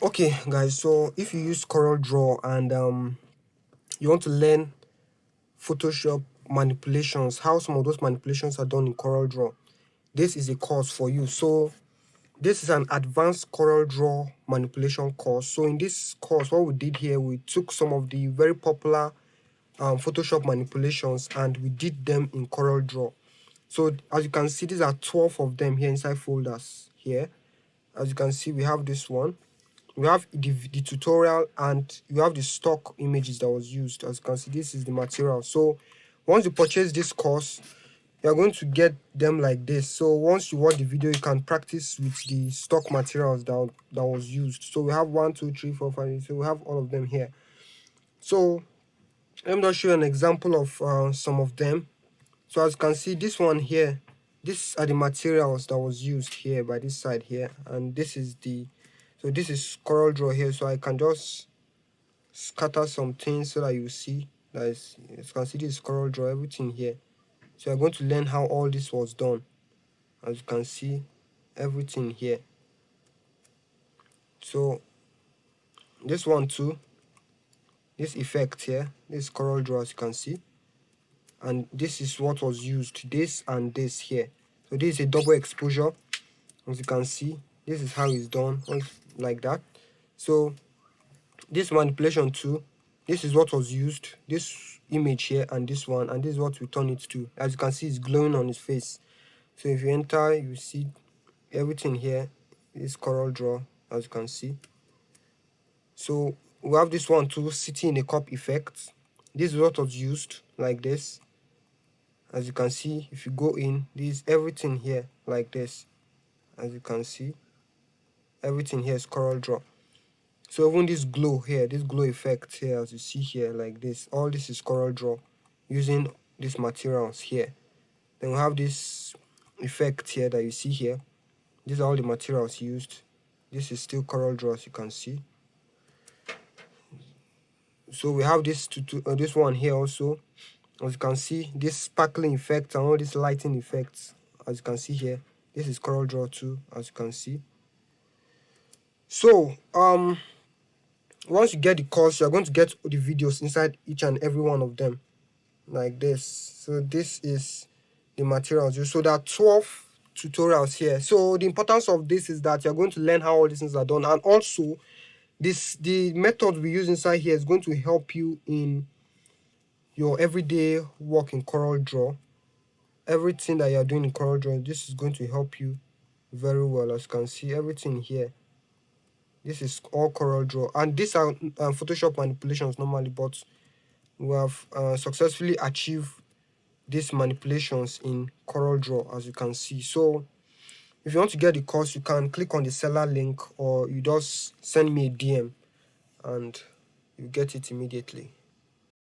Okay guys, so if you use Corel Draw and you want to learn Photoshop manipulations, how some of those manipulations are done in Corel Draw, this is a course for you. So this is an advanced Corel Draw manipulation course. So in this course, what we did here, we took some of the very popular Photoshop manipulations and we did them in Corel Draw. So as you can see, these are 12 of them here inside folders here. As you can see, we have this one, we have the tutorial, and you have the stock images that was used. As you can see, this is the material. So once you purchase this course, you are going to get them like this. So once you watch the video, you can practice with the stock materials that was used. So we have 1, 2, 3, 4, 5. So we have all of them here. So let me just show you an example of some of them. So as you can see, this one here, these are the materials that was used here by this side here, and this is the, so this is Corel Draw here. So I can just scatter some things so that you see that is, as you can see, this is Corel Draw, everything here. So you're going to learn how all this was done. As you can see, everything here. So this one too, this effect here, this Corel Draw, as you can see, and this is what was used, this and this here. So this is a double exposure. As you can see, this is how it's done, like that. So this manipulation too, this is what was used, this image here and this one, and this is what we turn it to. As you can see, it's glowing on his face. So if you enter, you see everything here is Corel Draw, as you can see. So we have this one too, city in a cup effect. This is what was used, like this. As you can see, if you go in, this is everything here like this. As you can see, everything here is Corel Draw. So even this glow here, this glow effect here, as you see here, like this, all this is Corel Draw using these materials here. Then we have this effect here that you see here. These are all the materials used. This is still Corel Draw, as you can see. So we have this this one here also. As you can see, this sparkling effect and all these lighting effects, as you can see here, this is Corel Draw too, as you can see. So once you get the course, you're going to get the videos inside each and every one of them, like this. So this is the materials. So there are 12 tutorials here. So the importance of this is that you're going to learn how all these things are done, and also the method we use inside here is going to help you in your everyday work in Corel Draw. Everything that you're doing in Corel Draw, this is going to help you very well. As you can see, everything here, this is all Corel Draw, and these are Photoshop manipulations normally, but we have successfully achieved these manipulations in Corel Draw, as you can see. So if you want to get the course, you can click on the seller link, or you just send me a DM and you get it immediately.